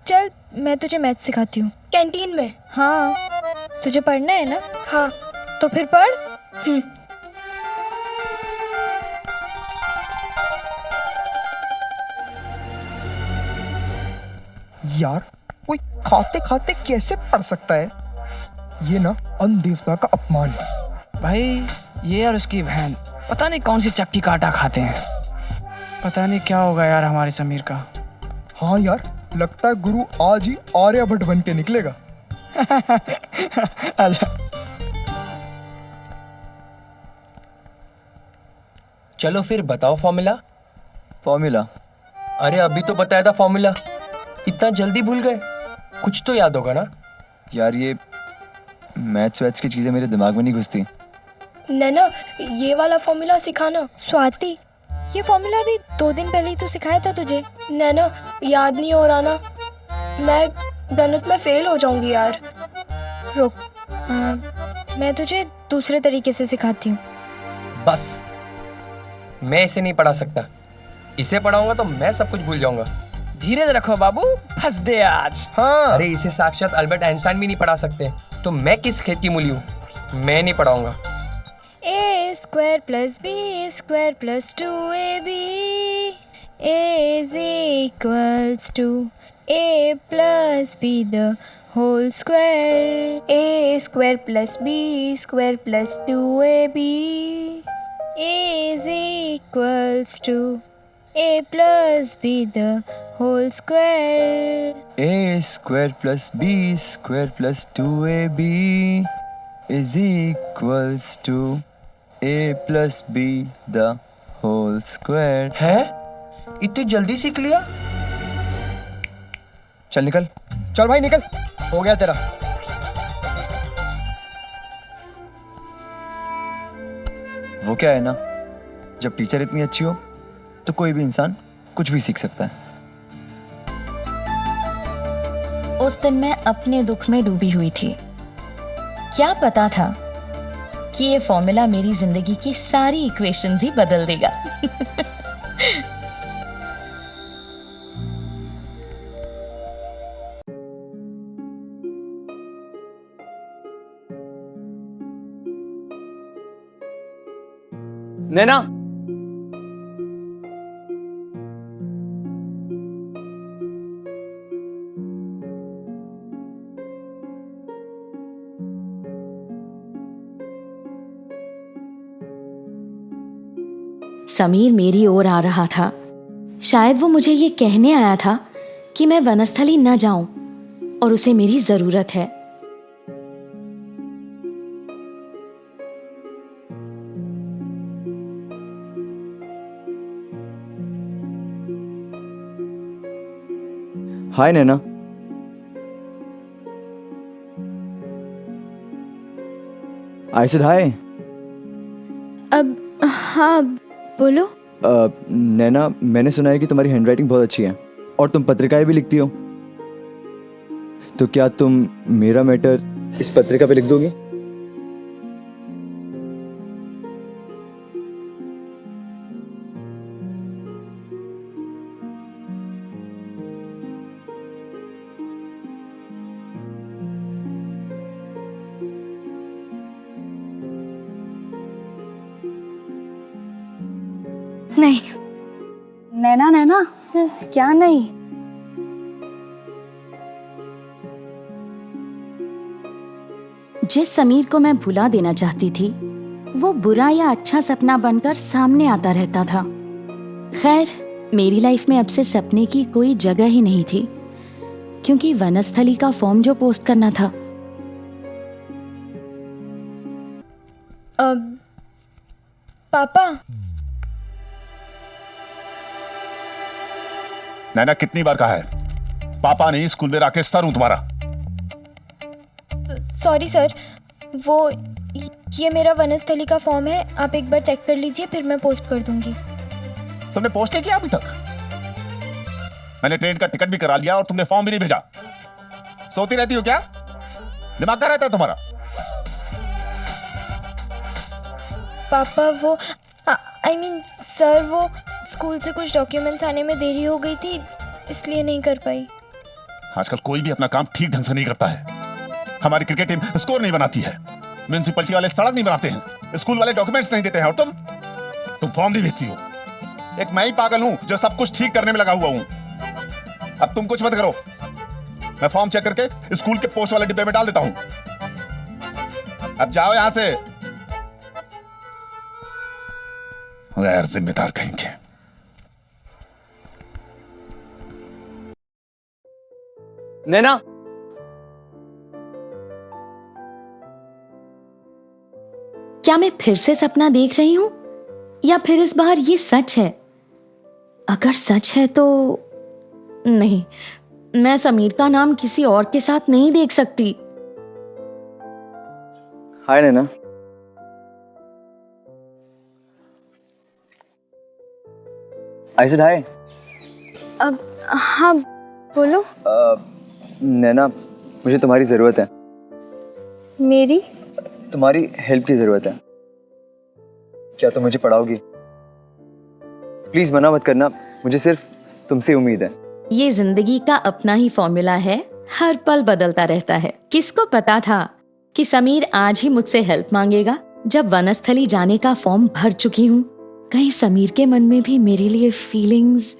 चल मैं तुझे मैथ सिखाती हूँ। कैंटीन में? हाँ, तुझे पढ़ना है ना? हाँ। तो फिर पढ़। यार कोई खाते खाते कैसे पढ़ सकता है? ये ना अन्न देवता का अपमान है। भाई ये और उसकी बहन पता नहीं कौन सी चक्की काटा खाते हैं। पता नहीं क्या होगा यार हमारे समीर का। हाँ यार, लगता है गुरु आज ही आर्यभट्ट बन के निकलेगा। अच्छा चलो फिर बताओ फॉर्मूला। फॉर्मूला? अरे अभी तो बताया था फॉर्मूला, इतना जल्दी भूल गए? कुछ तो याद होगा ना? यार ये मैथ्स वैथ्स की चीज़ें मेरे दिमाग में नहीं घुसती। नैना ये वाला फॉर्मूला सिखाना। स्वाति, ये फॉर्मूला भी 2 दिन पहले ही तो सिखाया था तुझे। नैना याद नहीं हो रहा ना, मैं गणित में फेल हो जाऊंगी यार। रुक, मैं तुझे दूसरे तरीके से सिखाती हूँ। बस मैं इसे नहीं पढ़ा सकता, इसे पढ़ाऊंगा तो मैं सब कुछ भूल जाऊंगा। धीरे से रखो बाबू, फंस दे आज। हाँ। अरे इसे साक्षात अल्बर्ट आइंस्टाइन भी नहीं पढ़ा सकते, तो मैं किस खेत की मूली हूँ? मैं नहीं पढ़ाऊंगा। a square plus b square plus 2ab is equals to a plus b the whole square. a square plus b square plus 2ab is equals to a plus b the whole square. a square plus b square plus 2ab is equals to a plus b the whole square. हैं? इतनी जल्दी सीख लिया? चल निकल। चल भाई निकल, हो गया तेरा। वो क्या है ना, जब टीचर इतनी अच्छी हो तो कोई भी इंसान कुछ भी सीख सकता है। उस दिन मैं अपने दुख में डूबी हुई थी। क्या पता था कि ये फॉर्मूला मेरी जिंदगी की सारी इक्वेशंस ही बदल देगा। नैना, समीर मेरी ओर आ रहा था। शायद वो मुझे ये कहने आया था कि मैं वनस्थली न जाऊं और उसे मेरी जरूरत है। Hi Naina. I said hi. अब हाँ बोलो। नैना, मैंने सुना है कि तुम्हारी हैंडराइटिंग बहुत अच्छी है और तुम पत्रिकाएं भी लिखती हो, तो क्या तुम मेरा मैटर इस पत्रिका पे लिख दोगी? नहीं। नैना नैना, क्या नहीं? जिस समीर को मैं भुला देना चाहती थी वो बुरा या अच्छा सपना बनकर सामने आता रहता था। खैर मेरी लाइफ में अब से सपने की कोई जगह ही नहीं थी, क्योंकि वनस्थली का फॉर्म जो पोस्ट करना था। पापा। नैना कितनी बार कहा है, पापा नहीं, स्कूल में आके सर हूं तुम्हारा। सॉरी सर, वो ये मेरा वनस्थली का फॉर्म है, आप एक बार चेक कर लीजिए, फिर मैं पोस्ट कर दूंगी। तुमने पोस्ट नहीं किया अभी तक? मैंने ट्रेन का टिकट भी करा लिया और तुमने फॉर्म भी नहीं भेजा। सोती रहती हो क्या? दिमाग कहाँ रहता है तुम्हारा? पापा वो आई मीन सर, वो स्कूल से कुछ डॉक्यूमेंट्स आने में देरी हो गई थी, इसलिए नहीं कर पाई। आजकल कोई भी अपना काम ठीक ढंग से नहीं करता है। हमारी क्रिकेट टीम स्कोर नहीं बनाती है, म्यूनिसिपैलिटी वाले सड़क नहीं बनाते हैं, स्कूल वाले डॉक्यूमेंट्स नहीं देते हैं, और तुम फॉर्म नहीं भेजती हो। एक मैं ही पागल हूं जो सब कुछ ठीक करने में लगा हुआ हूं। अब तुम कुछ मत करो, मैं फॉर्म चेक करके स्कूल के पोस्ट वाले डिब्बे में डाल देता हूं। अब जाओ यहां से, गैर जिम्मेदार कहेंगे। नैना, क्या मैं फिर से सपना देख रही हूं या फिर इस बार ये सच है? अगर सच है तो नहीं, मैं समीर का नाम किसी और के साथ नहीं देख सकती। Hi Naina. I said hi. अब हाँ बोलो। नैना, मुझे तुम्हारी ज़रूरत है। मेरी? तुम्हारी हेल्प की ज़रूरत है। क्या तुम मुझे पढ़ाओगी? प्लीज़ मना मत करना, मुझे सिर्फ तुमसे उम्मीद है। ये जिंदगी का अपना ही फॉर्मूला है, हर पल बदलता रहता है। किसको पता था कि समीर आज ही मुझसे हेल्प मांगेगा? जब वनस्थली जाने का फॉर्म भर चुकी हूँ, कहीं समीर के मन में भी मेरे लिए फीलिंग्स।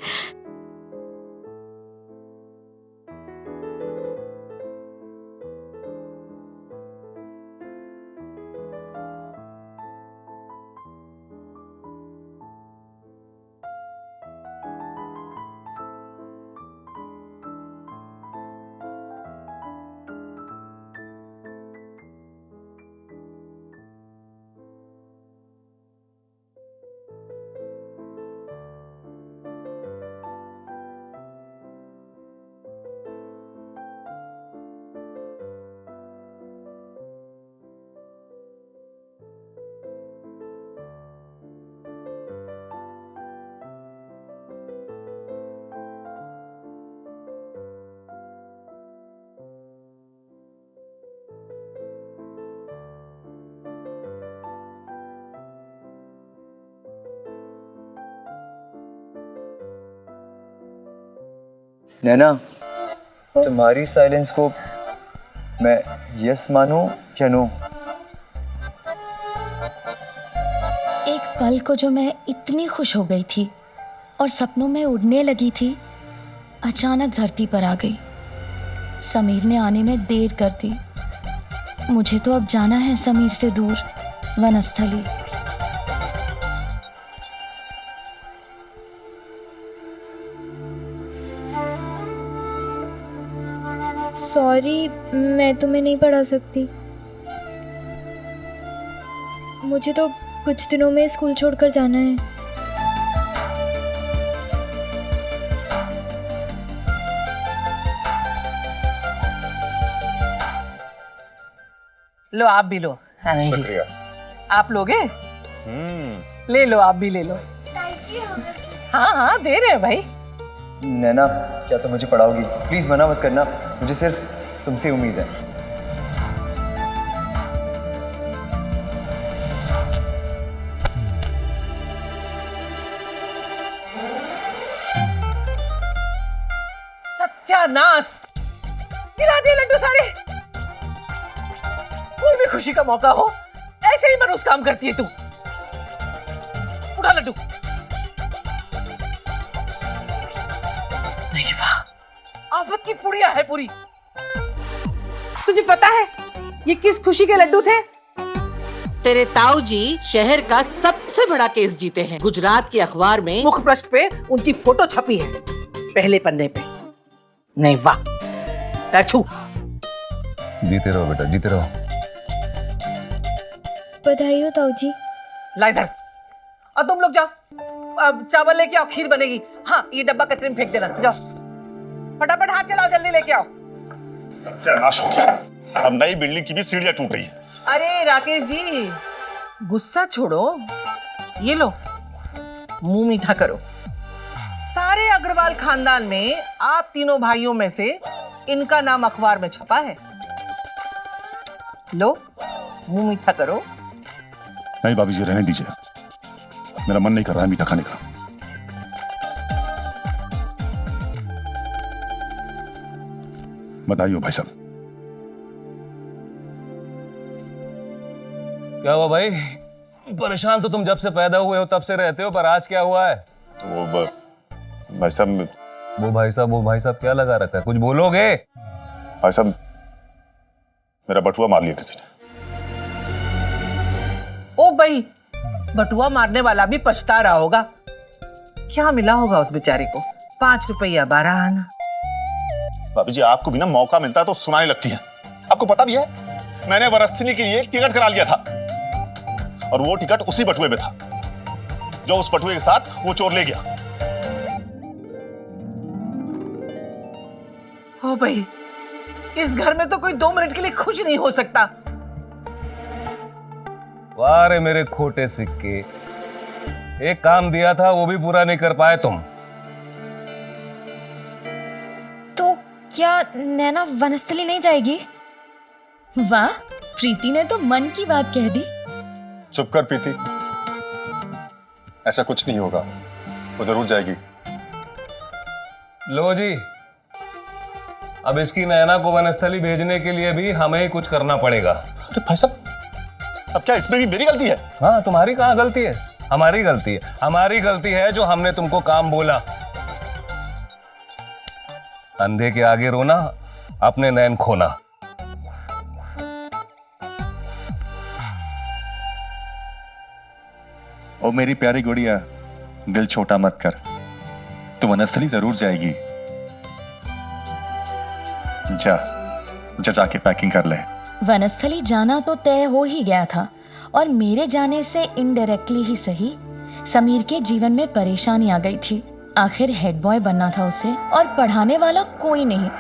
नैना, तुम्हारी साइलेंस को मैं यस मानूं या नो? एक पल को जो मैं इतनी खुश हो गई थी और सपनों में उड़ने लगी थी, अचानक धरती पर आ गई। समीर ने आने में देर कर दी। मुझे तो अब जाना है समीर से दूर, वनस्थली। सॉरी, मैं तुम्हें नहीं पढ़ा सकती। मुझे तो कुछ दिनों में स्कूल छोड़कर जाना है। लो आप भी लो। हाँ नहीं जी, आप लोगे? ले लो, आप भी ले लो। हाँ हाँ दे रहे हैं भाई। नैना, क्या तुम मुझे पढ़ाओगी? प्लीज़ मना मत करना, मुझे सिर्फ तुमसे उम्मीद है। सत्यानाश, गिरा दिए लड्डू सारे। कोई भी खुशी का मौका हो, ऐसे ही मनूस काम करती है तू। उठा लड्डू। नहीं वाह, आफत की पुड़िया है पूरी। तुझे पता है ये किस खुशी के लड्डू थे? तेरे ताऊ जी शहर का सबसे बड़ा केस जीते हैं। गुजरात के अखबार में मुख पृष्ठ पे उनकी फोटो छपी है, पहले पन्ने पे। नहीं वाह, छू। जीते रहो बेटा, जीते रहो। बधाई हो ताऊ जी। ला इधर। और तुम लोग जाओ, अब चावल लेके आओ, खीर बनेगी। हाँ, ये डब्बा कचरे में फेंक देना। जाओ फटाफट, हाथ चलाओ, जल्दी लेके आओ। सत्यानाश हो गया, अब नई बिल्डिंग की भी सीढ़ियां टूट रही है। अरे राकेश जी, गुस्सा छोड़ो, ये लो, मुंह मीठा करो। सारे अग्रवाल खानदान में आप तीनों भाइयों में से इनका नाम अखबार में छपा है। लो, मुंह मीठा करो। नहीं भाभी जी, रहने दीजिए, मेरा मन नहीं कर रहा है मीठा खाने का। बताइए भाई साहब। क्या हुआ भाई? परेशान तो तुम जब से पैदा हुए हो तब से रहते हो, पर आज क्या हुआ है? वो भाई साहब, वो भाई साहब क्या लगा रखा है? कुछ बोलोगे? भाई साहब, मेरा बटुआ मार लिया किसी ने। ओ भाई, बटुआ मारने वाला भी पछता रहा होगा। क्या मिला होगा उस बेचारे को? 5 रुपया 12 आना। भाभी जी, आपको भी ना मौका मिलता है तो सुनाई लगती है। आपको पता भी है, मैंने वरस्थली के लिए एक टिकट करा लिया था, और वो टिकट उसी बटुए में था जो उस बटुए के साथ वो चोर ले गया। ओ भाई, इस घर में तो कोई 2 मिनट के लिए खुश नहीं हो सकता। वाह रे मेरे खोटे सिक्के, एक काम दिया था वो भी पूरा नहीं कर पाए तुम। तो क्या नैना वनस्थली नहीं जाएगी? वाह, प्रीति ने तो मन की बात कह दी। चुप कर प्रीति, ऐसा कुछ नहीं होगा, वो जरूर जाएगी। लो जी, अब इसकी नैना को वनस्थली भेजने के लिए भी हमें ही कुछ करना पड़ेगा। अरे भाई साहब, अब क्या इसमें भी मेरी गलती है? हाँ, तुम्हारी कहाँ गलती है? हमारी गलती है। हमारी गलती है जो हमने तुमको काम बोला। अंधे के आगे रोना, अपने नैन खोना। ओ मेरी प्यारी गुड़िया, दिल छोटा मत कर, तू वनस्थली जरूर जाएगी। जाके पैकिंग कर ले। वनस्थली जाना तो तय हो ही गया था, और मेरे जाने से इनडायरेक्टली ही सही, समीर के जीवन में परेशानी आ गई थी। आखिर हेड बॉय बनना था उसे, और पढ़ाने वाला कोई नहीं।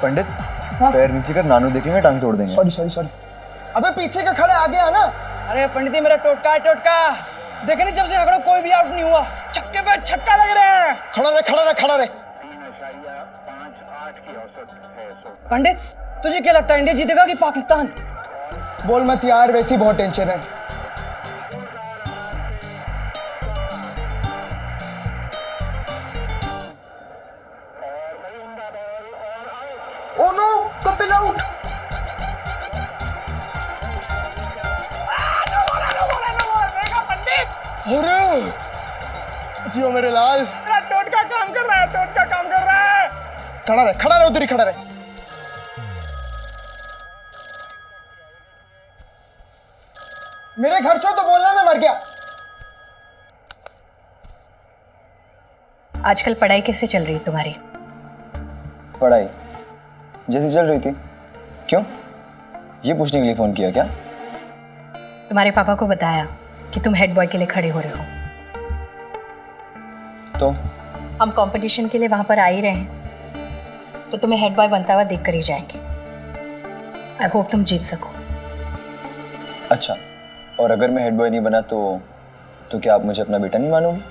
पंडित, पैर नीचे कर, नानू देखेंगे टांग तोड़ देंगे। सॉरी। अबे पीछे का खड़े आगे आना। अरे पंडित जी, मेरा टोटका है, टोटका। देखे नहीं, जब से झगड़ा कोई भी आउट नहीं हुआ। छक्के पे छक्का लग रहे हैं। खड़ा रहे। पंडित, तुझे क्या लगता है, इंडिया जीतेगा कि पाकिस्तान? बोल मत यार, वैसी बहुत टेंशन है। Oh no, Kapil out. अरे जियो मेरे लाल, मेरा टोटका काम कर रहा है। खड़ा रहे, उधर ही खड़ा रहे। मेरे घर से तो बोलना मैं मर गया। आजकल पढ़ाई कैसे चल रही है तुम्हारी? पढ़ाई जैसी चल रही थी। क्यों, ये पूछने के लिए फोन किया क्या? तुम्हारे पापा को बताया कि तुम हेड बॉय के लिए खड़े हो रहे हो। तो हम कंपटीशन के लिए वहां पर आ ही रहे हैं, तो तुम्हें हेड बॉय बनता हुआ देख कर ही जाएंगे। आई होप तुम जीत सको। अच्छा, और अगर मैं हेड बॉय नहीं बना तो क्या आप मुझे अपना बेटा नहीं मानोगी?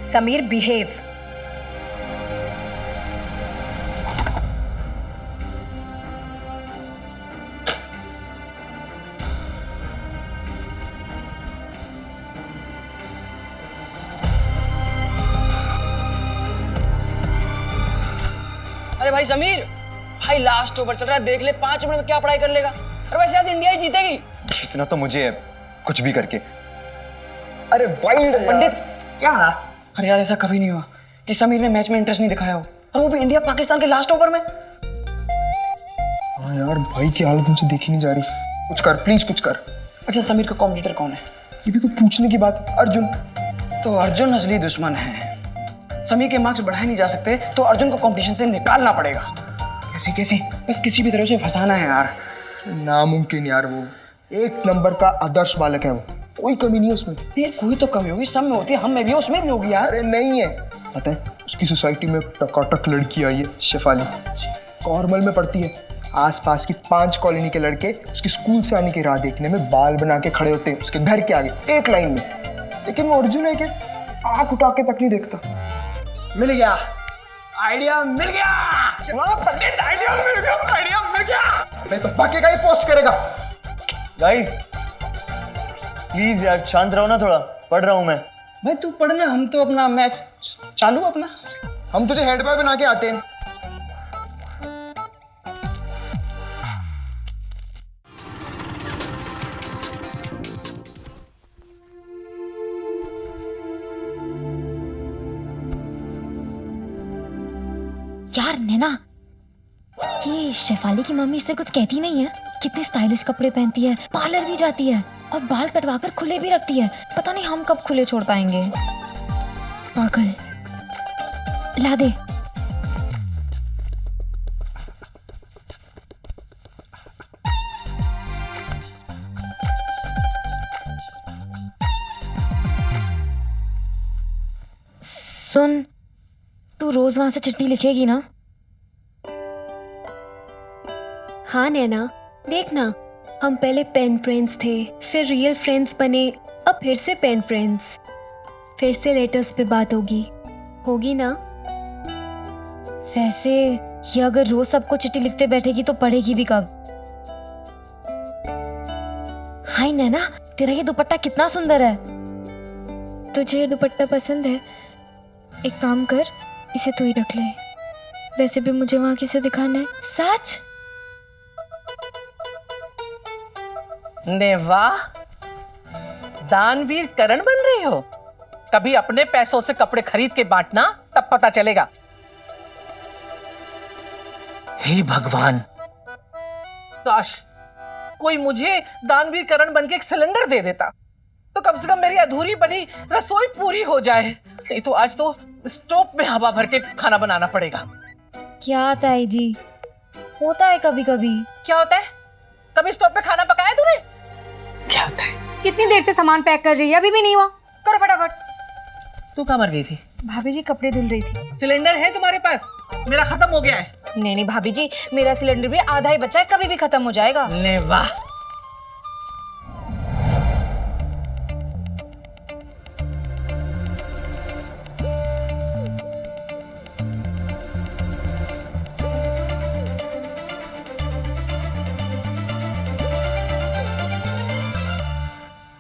समीर, बिहेव। अरे भाई समीर, भाई लास्ट ओवर चल रहा है, देख ले 5 मिनट में क्या पढ़ाई कर लेगा। अरे वैसे आज इंडिया ही जीतेगी। इतना तो मुझे है, कुछ भी करके। अरे वाइल्ड पंडित, क्या? अरे यार, ऐसा कभी नहीं हुआ कि समीर ने मैच में इंटरेस्ट नहीं दिखाया हो, और वो भी इंडिया पाकिस्तान के लास्ट ओवर में। हाँ यार, भाई की हालत मुझे देखी नहीं जा रही। कुछ कर प्लीज, कुछ कर। अच्छा, समीर का कॉम्पिटिटर कौन है? ये भी तो पूछने की बात है। अर्जुन। तो अर्जुन असली दुश्मन है। समीर के मार्क्स बढ़ाए नहीं जा सकते, तो अर्जुन को कंपटीशन से निकालना पड़ेगा। कैसे? बस किसी भी तरह से फंसाना है यार। नामुमकिन यार, वो 1 नंबर का आदर्श बालक है, वो कोई कमी नहीं है उसमें। ये कोई तो कमी होगी, सब में होती है, हम में भी, उसमें भी होगी यार। अरे नहीं है, पता है उसकी सोसाइटी में टकाटक लड़की आई है, शेफाली, कॉर्मल में पढ़ती है। आसपास की 5 कॉलोनी के लड़के उसके स्कूल से आने की राह देखने में बाल बना के खड़े होते हैं उसके घर के आगे, एक लाइन में। लेकिन वो अर्जुन है कि आंख उठा के तक नहीं देखता। मिल गया, आइडिया मिल गया। पंडित, आइडिया मिल गया। मैं तो बाकी का ही पोस्ट करेगा। गाइस प्लीज यार, शांत रहो ना थोड़ा, पढ़ रहा हूं मैं। भाई तू पढ़ना, हम तो अपना मैच चालू अपना। हम तुझे हेड बॉय बना के आते हैं। यार नैना, ये शेफाली की मम्मी इससे कुछ कहती नहीं है? कितने स्टाइलिश कपड़े पहनती है, पार्लर भी जाती है और बाल कटवाकर खुले भी रखती है। पता नहीं हम कब खुले छोड़ पाएंगे। पागल। ला दे। सुन, तू रोज वहां से चिट्ठी लिखेगी ना? हाँ नैना, देखना, हम पहले पेन फ्रेंड्स थे, फिर रियल फ्रेंड्स बने, अब फिर से पेन फ्रेंड्स, फिर से लेटर्स पे बात होगी ना? वैसे ये अगर रोज सबको चिट्ठी लिखते बैठेगी तो पढ़ेगी भी कब? हाय नैना, तेरा ये दुपट्टा कितना सुंदर है। तुझे ये दुपट्टा पसंद है? एक काम कर, इसे तू ही रख ले। वैसे भी मुझे वहां किसे दिखाना है। सच? ने वाह, दानवीर करण बन रही हो। कभी अपने पैसों से कपड़े खरीद के बांटना, तब पता चलेगा। हे भगवान, काश कोई मुझे दानवीर करण बन के एक सिलेंडर दे देता, तो कम से कम मेरी अधूरी बनी रसोई पूरी हो जाए। नहीं तो आज तो स्टोव में हवा भर के खाना बनाना पड़ेगा। क्या ताई जी, होता है कभी कभी। क्या होता है? कभी स्टोव पे खाना पकाया तूने? क्या होता है? कितनी देर से सामान पैक कर रही है, अभी भी नहीं हुआ? करो फटाफट। तू कहाँ मर गई थी? भाभी जी कपड़े धुल रही थी। सिलेंडर है तुम्हारे पास? मेरा खत्म हो गया है। नहीं भाभी जी, मेरा सिलेंडर भी आधा ही बचा है, कभी भी खत्म हो जाएगा। ने वाह,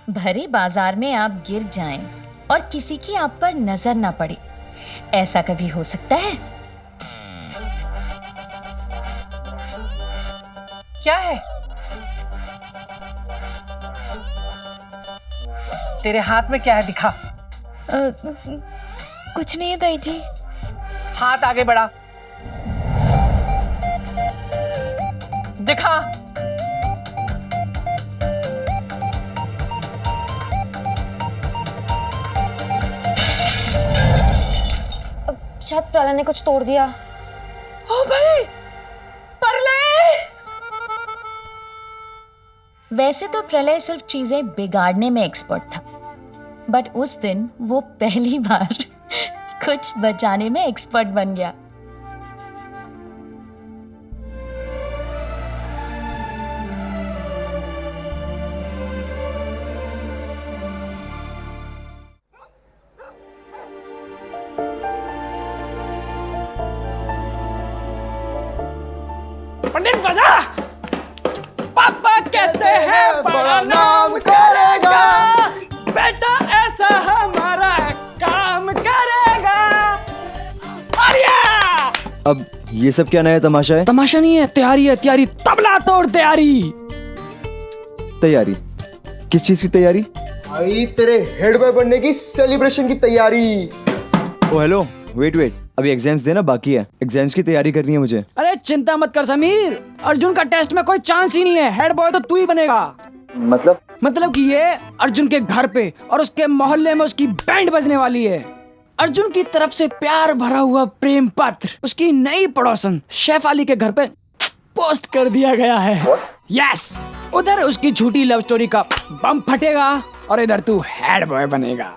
भरे बाजार में आप गिर जाएं और किसी की आप पर नजर ना पड़े, ऐसा कभी हो सकता है? क्या है? तेरे हाथ में क्या है, दिखा। कुछ नहीं है ताई जी। हाथ आगे बढ़ा, दिखा। शायद प्रलय ने कुछ तोड़ दिया। ओ भाई, प्रलय! वैसे तो प्रलय सिर्फ चीजें बिगाड़ने में एक्सपर्ट था, बट उस दिन वो पहली बार कुछ बचाने में एक्सपर्ट बन गया। पंडित बजा, पापा कहते हैं बड़ा नाम करेगा, बेटा ऐसा हमारा काम करेगा। आर्या! अब ये सब क्या नया तमाशा है? तमाशा नहीं है, तैयारी है, तैयारी। तबला तोड़ तैयारी। तैयारी? किस चीज की तैयारी? भाई तेरे हेड बॉय बनने की सेलिब्रेशन की तैयारी। ओ हेलो, वेट, अभी एग्जाम्स देना बाकी है, एग्जाम्स की तैयारी करनी है मुझे। अरे चिंता मत कर समीर, अर्जुन का टेस्ट में कोई चांस ही नहीं है। हेड बॉय तो तू ही बनेगा। मतलब कि ये अर्जुन के घर पे और उसके मोहल्ले में उसकी बैंड बजने वाली है। अर्जुन की तरफ से प्यार भरा हुआ प्रेम पत्र उसकी नई पड़ोसन शेफाली के घर पे पोस्ट कर दिया गया है। यस, उधर उसकी झूठी लव स्टोरी का बम फटेगा और इधर तू हेड बॉय बनेगा।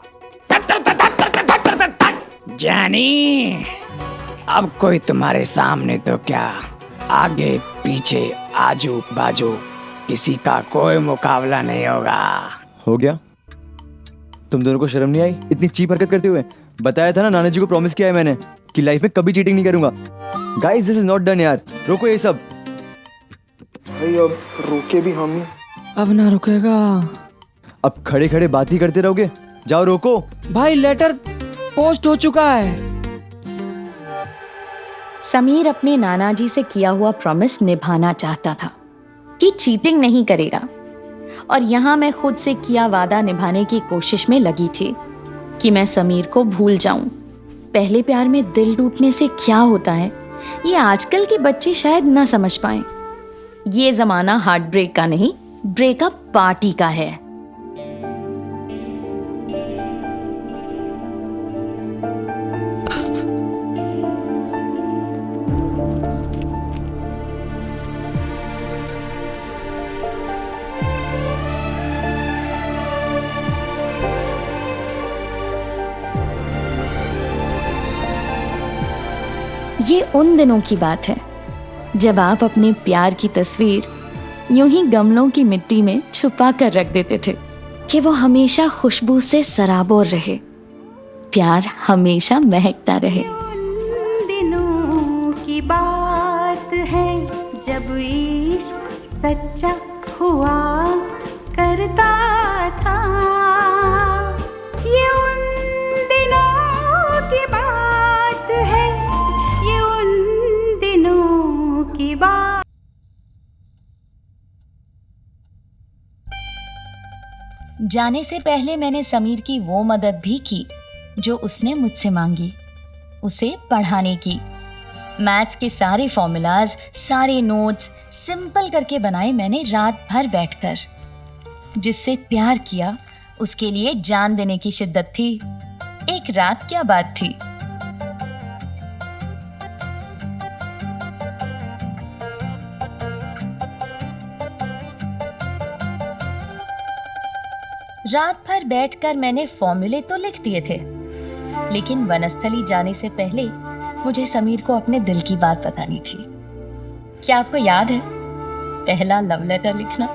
जानी, अब कोई तुम्हारे सामने तो क्या, आगे पीछे आजू बाजू किसी का कोई मुकाबला नहीं होगा। हो गया? तुम दोनों को शर्म नहीं आई इतनी चीप हरकत करते हुए? बताया था ना, नाना जी को प्रॉमिस किया है मैंने कि लाइफ में कभी चीटिंग नहीं करूंगा। Guys this is not done यार, रोको ये सब। भाई अब रोके भी हम ही। अब ना रुकेगा। अब खड़े खड़े बात ही करते रहोगे? जाओ रोको। भाई लेटर पोस्ट हो चुका है। समीर अपने नाना जी से किया हुआ प्रॉमिस निभाना चाहता था कि चीटिंग नहीं करेगा, और यहाँ मैं खुद से किया वादा निभाने की कोशिश में लगी थी कि मैं समीर को भूल जाऊं। पहले प्यार में दिल टूटने से क्या होता है ये आजकल के बच्चे शायद ना समझ पाएं। ये जमाना हार्ट ब्रेक का नहीं, ब्रेकअप पार्टी का है। ये उन दिनों की बात है जब आप अपने प्यार की तस्वीर यूं ही गमलों की मिट्टी में छुपा कर रख देते थे कि वो हमेशा खुशबू से सराबोर रहे, प्यार हमेशा महकता रहे। उन दिनों की बात है जब इश्क सच्चा हुआ करता था। ये उन दिनों की बात है, ये उन दिनों की बात। जाने से पहले मैंने समीर की वो मदद भी की जो उसने मुझसे मांगी, उसे पढ़ाने की। मैथ्स के सारे फॉर्मूलाज, सारे नोट्स सिंपल करके बनाए मैंने रात भर बैठकर। जिससे प्यार किया उसके लिए जान देने की शिद्दत थी। एक रात क्या बात थी। रात भर बैठकर मैंने फॉर्मूले तो लिख दिए थे, लेकिन वनस्थली जाने से पहले मुझे समीर को अपने दिल की बात बतानी थी। क्या आपको याद है पहला लव लेटर लिखना?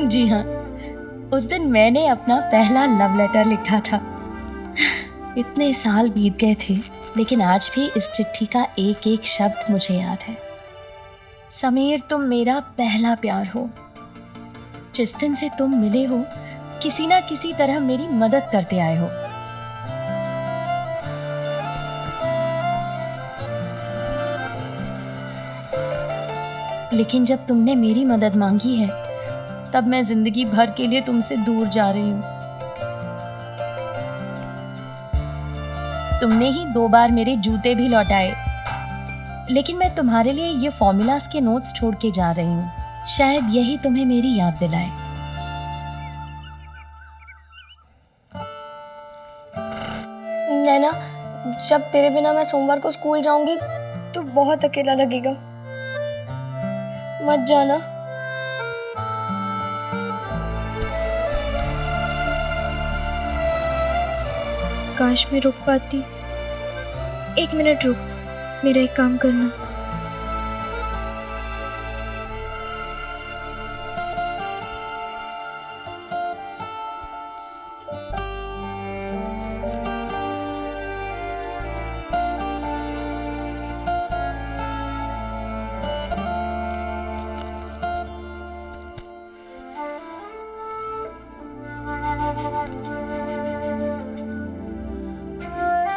जी हाँ, उस दिन मैंने अपना पहला लव लेटर लिखा था। इतने साल बीत गए थे, लेकिन आज भी इस चिट्ठी का एक एक शब्द मुझे याद है। समीर, तुम मेरा पहला प्यार हो। जिस दिन से तुम मिले हो किसी ना किसी तरह मेरी मदद करते आए हो। लेकिन जब तुमने मेरी मदद मांगी है तब मैं जिंदगी भर के लिए तुमसे दूर जा रही हूं। तुमने ही 2 बार मेरे जूते भी लौटाए, लेकिन मैं तुम्हारे लिए ये फॉर्मूलास के नोट्स छोड़ के जा रही हूँ। शायद यही तुम्हें मेरी याद दिलाए। नैना, जब तेरे बिना मैं सोमवार को स्कूल जाऊंगी तो बहुत अकेला लगेगा। मत जाना। काश मैं रुक पाती। 1 मिनट रुक, मेरा एक काम करना।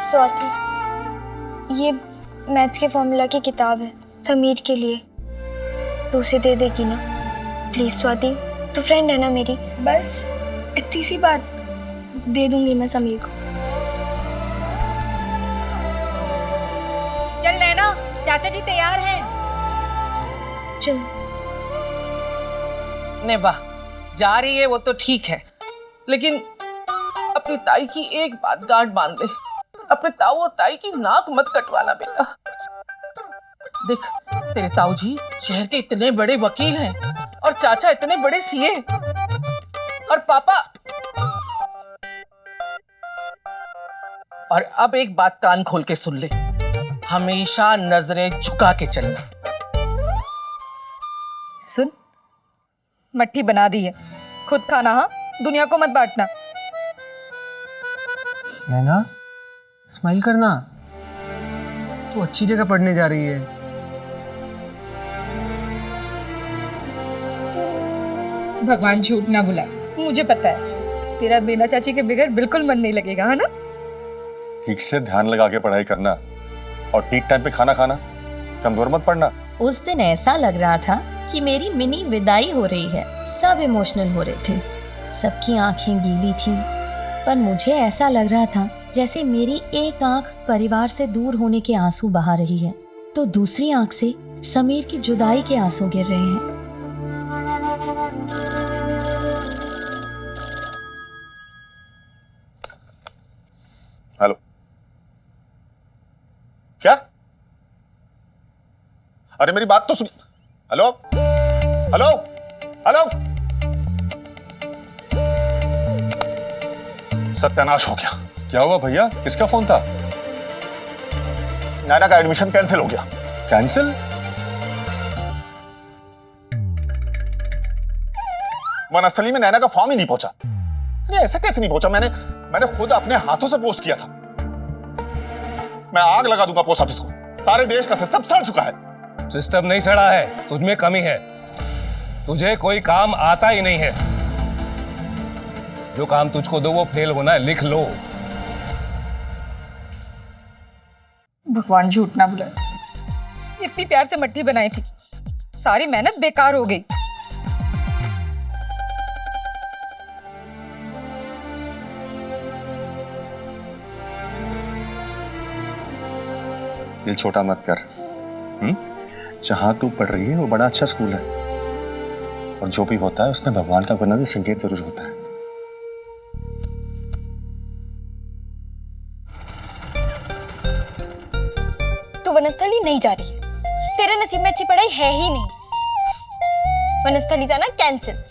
स्वाति, ये मैथ्स के फॉर्मूला की किताब है समीर के लिए, तो उसे दे देगी ना प्लीज? स्वाति, तू फ्रेंड है ना मेरी, बस इतनी सी बात, दे दूंगी मैं समीर को। चल नैना, चाचा जी तैयार हैं। चल। ने वाह, जा रही है वो तो ठीक है, लेकिन अपनी ताई की एक बात गांठ बांध दे। अपने ताऊ और ताई की नाक मत कटवाना बेटा। देख, तेरे ताऊ जी शहर के इतने बड़े वकील हैं और चाचा इतने बड़े सीए, और पापा। और अब एक बात कान खोल के सुन ले, हमेशा नजरें झुका के चलना। सुन, मट्ठी बना दी है, खुद खाना, हाँ, दुनिया को मत बांटना। नैना, स्माइल करना, तू अच्छी जगह पढ़ने जा रही है। भगवान झूठ ना बुलाए, मुझे पता है तेरा बीना चाची के बगैर बिल्कुल मन नहीं लगेगा, है ना? ठीक से ध्यान लगा के पढ़ाई करना और ठीक टाइम पे खाना खाना, कमजोर मत पड़ना। उस दिन ऐसा लग रहा था कि मेरी मिनी विदाई हो रही है। सब इमोशनल हो रहे थे, सबकी आंखें गीली थी, पर मुझे ऐसा लग रहा था जैसे मेरी एक आंख परिवार से दूर होने के आंसू बहा रही है, तो दूसरी आंख से समीर की जुदाई के आंसू गिर रहे हैं। हेलो, क्या? अरे मेरी बात तो सुन। हेलो हेलो हेलो, सत्यानाश हो गया। क्या हुआ भैया, किसका फोन था? नैना का एडमिशन कैंसिल हो गया। कैंसिल? वनस्थली में नैना का फॉर्म ही नहीं पहुंचा। अरे ऐसा कैसे नहीं पहुंचा? मैंने खुद अपने हाथों से पोस्ट किया था। मैं आग लगा दूंगा पोस्ट ऑफिस को। सारे देश का सिस्टम सड़ चुका है। सिस्टम नहीं सड़ा है, तुझमें कमी है। तुझे कोई काम आता ही नहीं है। जो काम तुझको दो वो फेल होना है, लिख लो। भगवान झूठ ना बुलाए, इतनी प्यार से मट्टी बनाई थी, सारी मेहनत बेकार हो गई। दिल छोटा मत कर। जहां तू पढ़ रही है वो बड़ा अच्छा स्कूल है, और जो भी होता है उसमें भगवान का कोई ना कोई संकेत जरूर होता है। तू वनस्थली नहीं जा रही है, तेरे नसीब में अच्छी पढ़ाई है ही नहीं। वनस्थली जाना कैंसिल।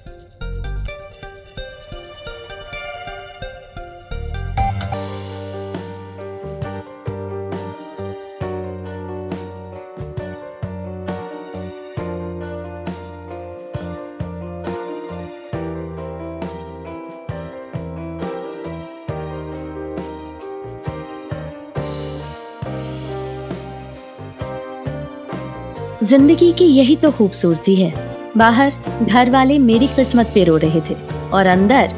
जिंदगी की यही तो खूबसूरती है। बाहर घर वाले मेरी किस्मत पे रो रहे थे और अंदर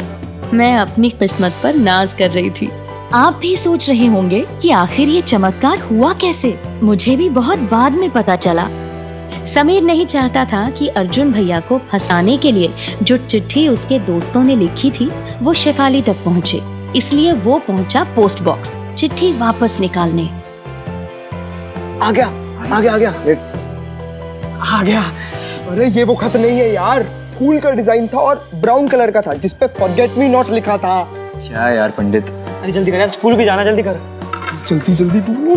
मैं अपनी किस्मत पर नाज कर रही थी। आप भी सोच रहे होंगे कि आखिर ये चमत्कार हुआ कैसे। मुझे भी बहुत बाद में पता चला। समीर नहीं चाहता था कि अर्जुन भैया को फंसाने के लिए जो चिट्ठी उसके दोस्तों ने लिखी थी वो शेफाली तक पहुँचे, इसलिए वो पहुँचा पोस्ट बॉक्स चिट्ठी वापस निकालने। आ गया आ गया आ गया आ गया। अरे ये वो खत नहीं है यार, फूल का डिजाइन था और ब्राउन कलर का था जिसपे फॉरगेट मी नॉट लिखा था। क्या यार पंडित, अरे जल्दी कर यार, स्कूल भी जाना, जल्दी कर। जल्दी जल्दी तू।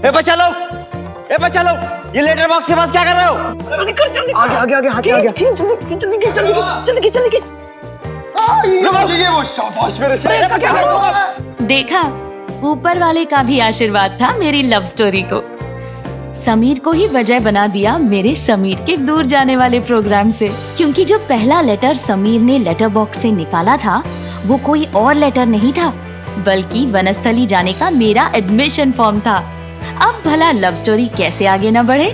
ए बच्चा लोग, ये लेटर बॉक्स के पास क्या कर रहे हो? जल्दी कर, जल्दी। आगे आगे आगे आगे आगे। खींच जल्दी जल्दी जल्दी जल्दी जल्दी खींच। ये वो शाबाश मेरे से। इसका क्या होगा? देखा, ऊपर वाले का भी आशीर्वाद था मेरी लव स्टोरी को। समीर को ही वजह बना दिया मेरे समीर के दूर जाने वाले प्रोग्राम से, क्योंकि जो पहला लेटर समीर ने लेटर बॉक्स से निकाला था वो कोई और लेटर नहीं था, बल्कि वनस्थली जाने का मेरा एडमिशन फॉर्म था। अब भला लव स्टोरी कैसे आगे न बढ़े।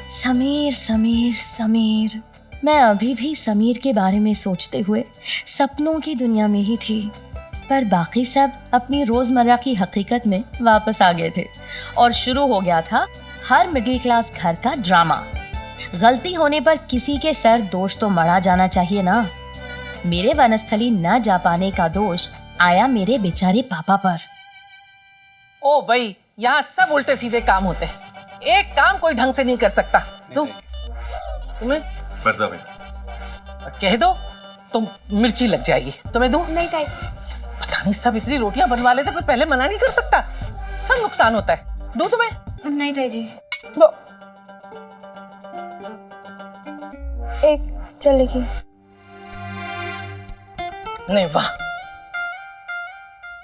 समीर समीर समीर, मैं अभी भी समीर के बारे में सोचते हुए सपनों की दुनिया में ही थी, पर बाकी सब अपनी रोजमर्रा की हकीकत में वापस आ गए थे और शुरू हो गया था हर मिडिल क्लास घर का ड्रामा। गलती होने पर किसी के सर दोष तो मढ़ा जाना चाहिए ना। मेरे वनस्थली न जा पाने का दोष आया मेरे बेचारे पापा पर। ओ भाई, यहाँ सब उल्टे सीधे काम होते हैं, एक काम कोई ढंग से नहीं कर सकता। तुम्हें बस दो भाई, कह दो तो मिर्ची लग जाएगी। तुम्हें दूं? नहीं ताई। पता नहीं सब इतनी रोटियां बनवा लेते, कोई पहले मना नहीं कर सकता। सब नुकसान होता है। दूं तुम्हें? नहीं ताई जी। लो। एक चल लिखिए। नहीं, वाह,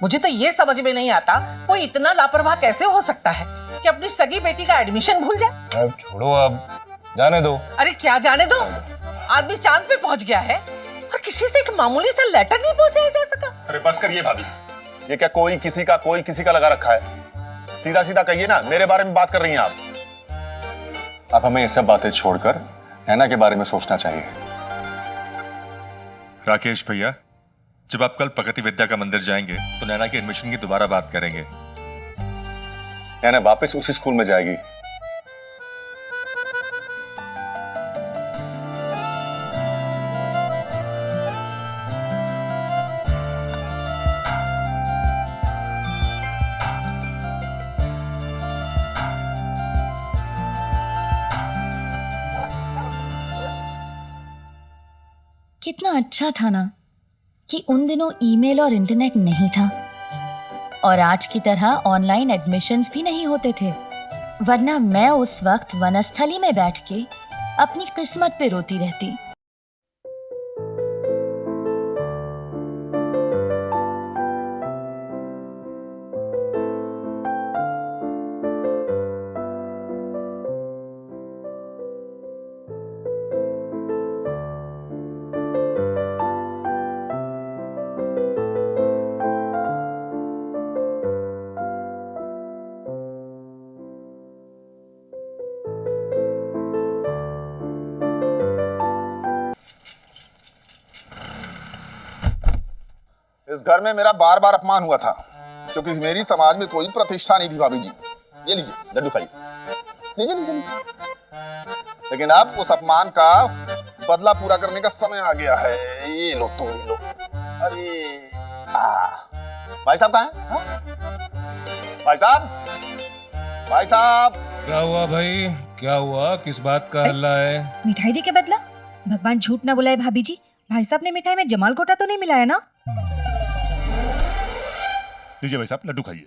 मुझे तो ये समझ में नहीं आता कोई इतना लापरवाह कैसे हो सकता है कि अपनी सगी बेटी का एडमिशन भूल जाए। अब छोड़ो, अब जाने दो। अरे क्या जाने दो, आदमी चांद पे पहुंच गया है और किसी से एक मामूली सा लेटर नहीं पहुंचाया जा सका। अरे बस करिए भाभी, ये क्या कोई किसी का लगा रखा है? सीधा सीधा कहिए ना, मेरे बारे में बात कर रही हैं आप। अब हमें ये सब बातें छोड़कर नैना के बारे में सोचना चाहिए। राकेश भैया, जब आप कल प्रगति विद्या का मंदिर जाएंगे तो नैना की एडमिशन की दोबारा बात करेंगे। नैना वापस उसी स्कूल में जाएगी। कितना अच्छा था ना कि उन दिनों ईमेल और इंटरनेट नहीं था और आज की तरह ऑनलाइन एडमिशन्स भी नहीं होते थे, वरना मैं उस वक्त वनस्थली में बैठ के अपनी किस्मत पे रोती रहती। इस घर में मेरा बार बार अपमान हुआ था क्योंकि मेरी समाज में कोई प्रतिष्ठा नहीं थी। भाभी जी, ये लीजिए लड्डू खाइए, लीजिए लीजिए लीजिए। लेकिन अब उस अपमान का बदला पूरा करने का समय आ गया है। ये लो, तो ये लो। अरे भाई साहब कहाँ हैं? हाँ? भाई साहब, भाई साहब। क्या हुआ भाई, क्या हुआ? किस बात का हल्ला है? मिठाई दे के बदला? भगवान झूठ ना बुलाए भाभी जी, भाई साहब ने मिठाई में जमाल कोटा तो नहीं मिलाया ना? लीजिए भाई साहब, लड्डू खाइए।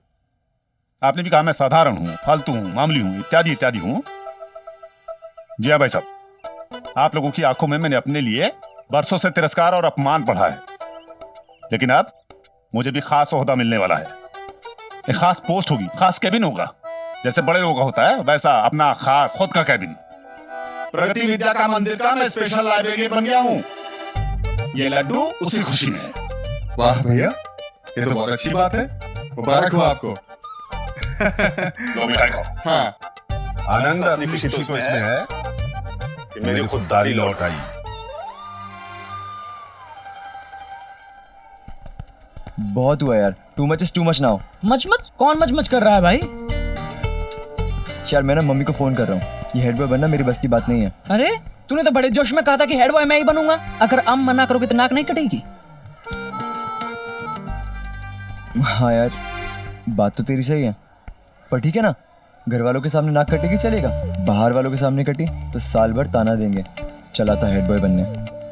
आपने भी कहा मैं साधारण हूँ, फालतू हूँ, मामूली हूँ, इत्यादि इत्यादि हूँ। जी हाँ भाई साहब, आप लोगों की आंखों में मैंने अपने लिए बरसों से तिरस्कार और अपमान पढ़ा है, लेकिन अब मुझे भी खास ओहदा मिलने वाला है। एक खास पोस्ट होगी, खास कैबिन होगा। जैसे बड़े लोगों का होता है वैसा अपना खास खुद का कैबिन। प्रगति विद्या का मंदिर का मैं स्पेशल लाइब्रेरियन बन गया हूँ। ये लड्डू उसी खुशी में है। वाह भैया, ये तो बहुत अच्छी बात है। मुबारक हो आपको। लो मिठाई खाओ। हाँ, आनंद असली खुशी तो इसमें है कि मेरी खुददारी लौट आई। बहुत हुआ यार, too much is too much now. Much much? कौन मच मच कर रहा है भाई? यार मैं ना मम्मी को फोन कर रहा हूँ, ये हेड बॉय बनना मेरी बस की बात नहीं है। अरे तूने तो बड़े जोश में कहा था कि हेड बॉय मैं ही बनूंगा। अगर हम मना करोगे तो नाक नहीं कटेगी। हाँ यार, बात तो तेरी सही है, पर ठीक है ना, घर वालों के सामने नाक कटेगी चलेगा, बाहर वालों के सामने कटी तो साल भर ताना देंगे। चला था हेड बॉय बनने,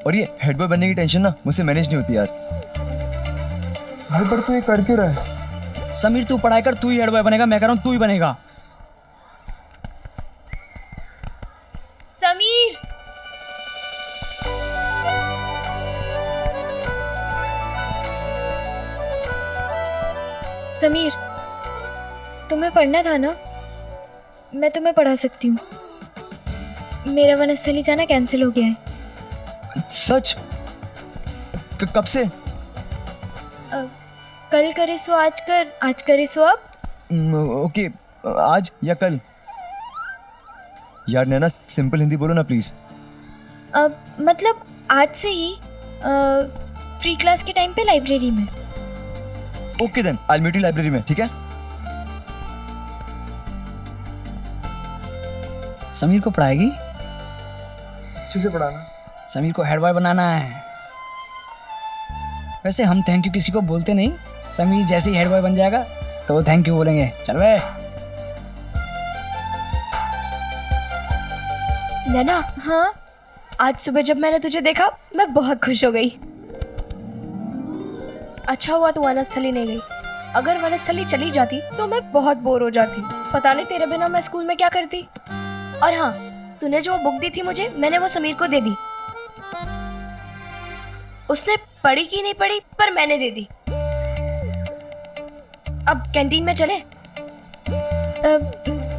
और ये हेड बॉय बनने की टेंशन ना मुझसे मैनेज नहीं होती यार। भाई पर तू ये कर क्यों रहा है? समीर तू पढ़ाई कर, तू ही हेड बॉय बनेगा। मैं कह रहा हूँ तू ही बनेगा। समीर, समीर, तुम्हें पढ़ना था ना? मैं तुम्हें पढ़ा सकती हूँ। मेरा वनस्थली जाना कैंसिल हो गया है। सच? कब से? कल करे सो आज कर, आज करे सो अब। ओके, आज या कल? यार नैना, सिंपल हिंदी बोलो ना प्लीज। मतलब आज से ही फ्री क्लास के टाइम पे लाइब्रेरी में। Okay then, I will meet you library में, ठीक है? समीर को पढ़ाएगी? अच्छे से पढ़ाना। समीर को हेड बॉय बनाना है। वैसे हम थैंक यू किसी को बोलते नहीं। समीर जैसे ही हेड बॉय बन जाएगा तो वो थैंक यू बोलेंगे। चल बे। नैना, हाँ? आज सुबह जब मैंने तुझे देखा मैं बहुत खुश हो गई। अच्छा हुआ तू वनस्थली नहीं गई, अगर वनस्थली चली जाती तो मैं बहुत बोर हो जाती। पता नहीं तेरे बिना मैं स्कूल में क्या करती। और हाँ, तूने जो बुक दी थी मुझे, मैंने वो समीर को दे दी। उसने पढ़ी कि नहीं पढ़ी, पर मैंने दे दी। अब कैंटीन में चले?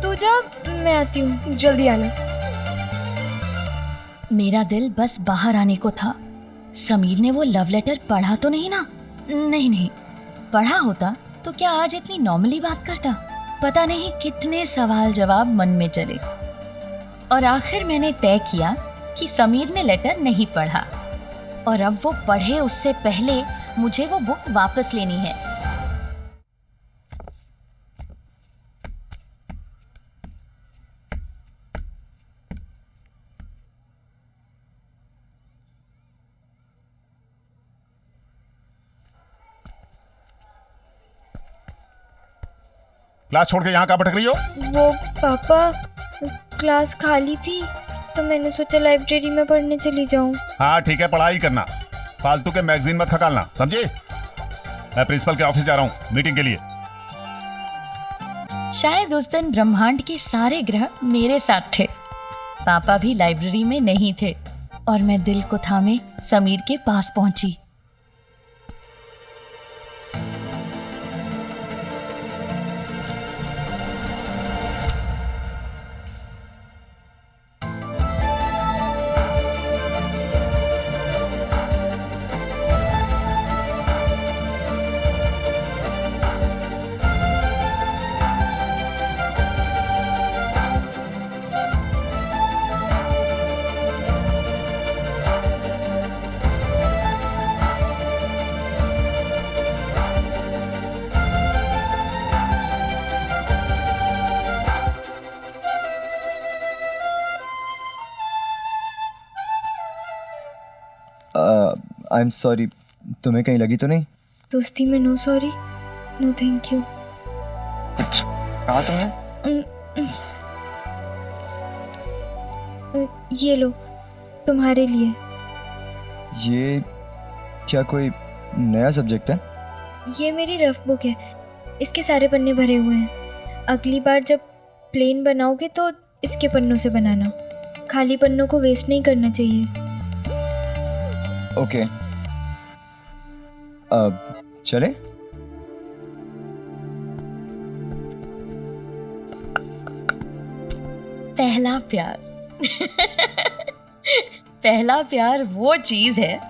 तू जा, मैं आती हूँ। जल्दी आना। मेरा दिल बस बाहर आने को था। समीर ने वो लव लेटर पढ़ा तो नहीं ना? नहीं, पढ़ा होता तो क्या आज इतनी नॉर्मली बात करता? पता नहीं कितने सवाल जवाब मन में चले, और आखिर मैंने तय किया कि समीर ने लेटर नहीं पढ़ा, और अब वो पढ़े उससे पहले मुझे वो बुक वापस लेनी है। क्लास छोड़ के यहाँ कहाँ भटक रही हो? वो पापा, क्लास खाली थी तो मैंने सोचा लाइब्रेरी में पढ़ने चली जाऊं। हाँ ठीक है, पढ़ाई करना, फालतू के मैगजीन मत खकालना, समझे? मैं प्रिंसिपल के ऑफिस जा रहा हूँ मीटिंग के लिए। शायद उस दिन ब्रह्मांड के सारे ग्रह मेरे साथ थे। पापा भी लाइब्रेरी में नहीं थे, और मैं दिल को थामे समीर के पास पहुंची। आई एम सॉरी, तुम्हें कहीं लगी तो नहीं? दोस्ती में no sorry, no thank you. कहा तुमने? ये लो, तुम्हारे लिए। ये क्या कोई नया सब्जेक्ट है? ये मेरी रफ बुक है, इसके सारे पन्ने भरे हुए हैं। अगली बार जब प्लेन बनाओगे तो इसके पन्नों से बनाना, खाली पन्नों को वेस्ट नहीं करना चाहिए। ओके, अब चले? पहला प्यार पहला प्यार वो चीज है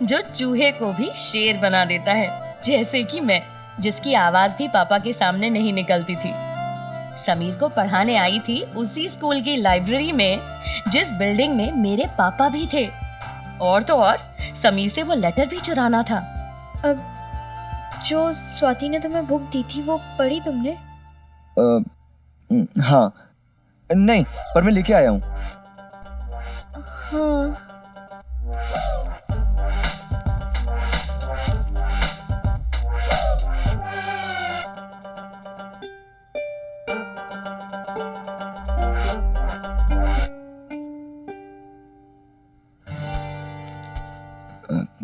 जो चूहे को भी शेर बना देता है, जैसे कि मैं, जिसकी आवाज भी पापा के सामने नहीं निकलती थी। समीर को पढ़ाने आई थी उसी स्कूल की लाइब्रेरी में जिस बिल्डिंग में मेरे पापा भी थे, और तो और समीर से वो लेटर भी चुराना था। अब जो स्वाति ने तुम्हें बुक दी थी वो पढ़ी तुमने? हाँ, नहीं, पर मैं लेके आया हूँ। हाँ।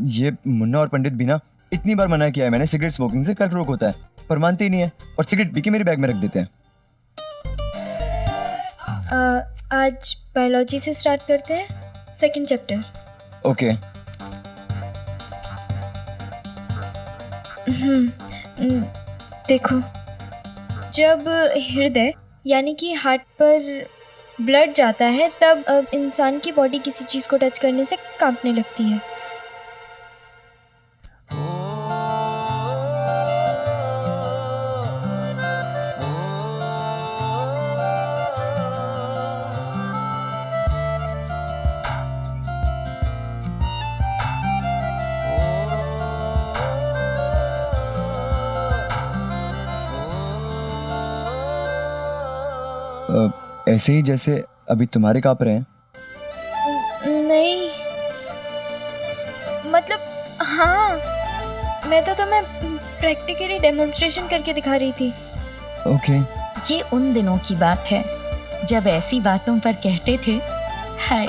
ये मुन्ना और पंडित भी ना, इतनी बार मना किया है मैंने, सिगरेट स्मोकिंग से कर्करोग होता है, पर मानते ही नहीं है, और सिगरेट पी के मेरे बैग में रख देते हैं। आज बायोलॉजी से स्टार्ट करते हैं, सेकंड चैप्टर। ओके। देखो, जब हृदय यानी कि हार्ट पर ब्लड जाता है तब इंसान की बॉडी किसी चीज को टच करने से कांपने लगती है। ऐसे ही जैसे अभी तुम्हारे कांप रहे हैं? नहीं, मतलब हाँ, मैं तो तुम्हें प्रैक्टिकली डेमोन्स्ट्रेशन करके दिखा रही थी। ओके। ये उन दिनों की बात है जब ऐसी बातों पर कहते थे, हाय,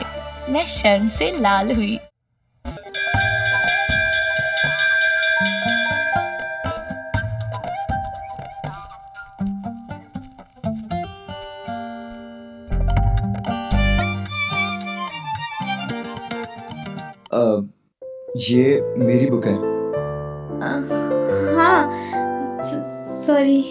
मैं शर्म से लाल हुई। ये मेरी बुक है। हाँ सॉरी।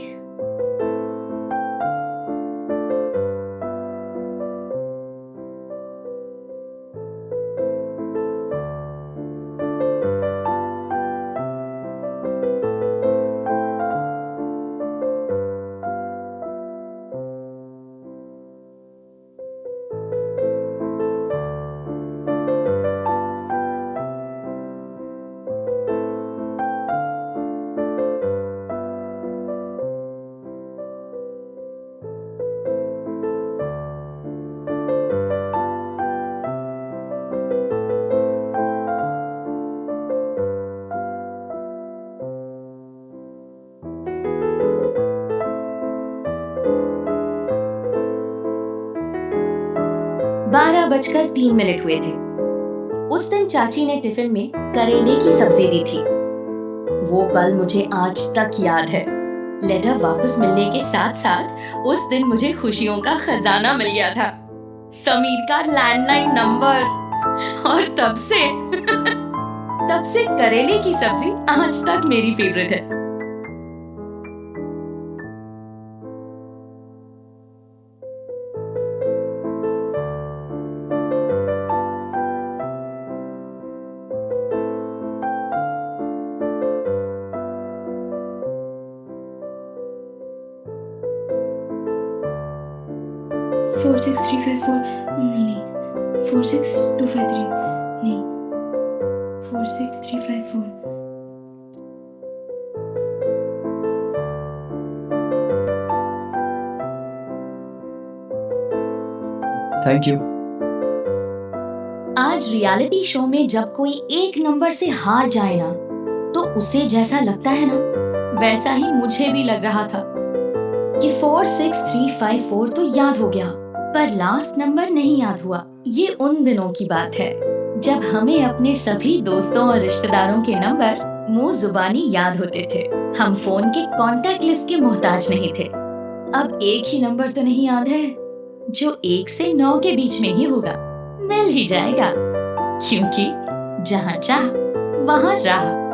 बारह बजकर 3 मिनट हुए थे। उस दिन चाची ने टिफिन में करेले की सब्जी दी थी। वो पल मुझे आज तक याद है। लेटर वापस मिलने के साथ साथ उस दिन मुझे खुशियों का खजाना मिल गया था। समीर का लैंडलाइन नंबर, और तब से करेले की सब्जी आज तक मेरी फेवरेट है। फोर 6 3 5 4 नहीं 4 6 2 5 3 नहीं 4 6 3 5 4। Thank you. आज रियलिटी शो में जब कोई एक नंबर से हार जाए ना, तो उसे जैसा लगता है ना, वैसा ही मुझे भी लग रहा था कि 4 6 3 5 4 तो याद हो गया, पर लास्ट नंबर नहीं याद हुआ। ये उन दिनों की बात है जब हमें अपने सभी दोस्तों और रिश्तेदारों के नंबर मुंह जुबानी याद होते थे। हम फोन के कांटेक्ट लिस्ट के मोहताज नहीं थे। अब एक ही नंबर तो नहीं याद है जो 1 से 9 के बीच में ही होगा। मिल ही जाएगा, क्योंकि जहाँ चाह वहाँ राह।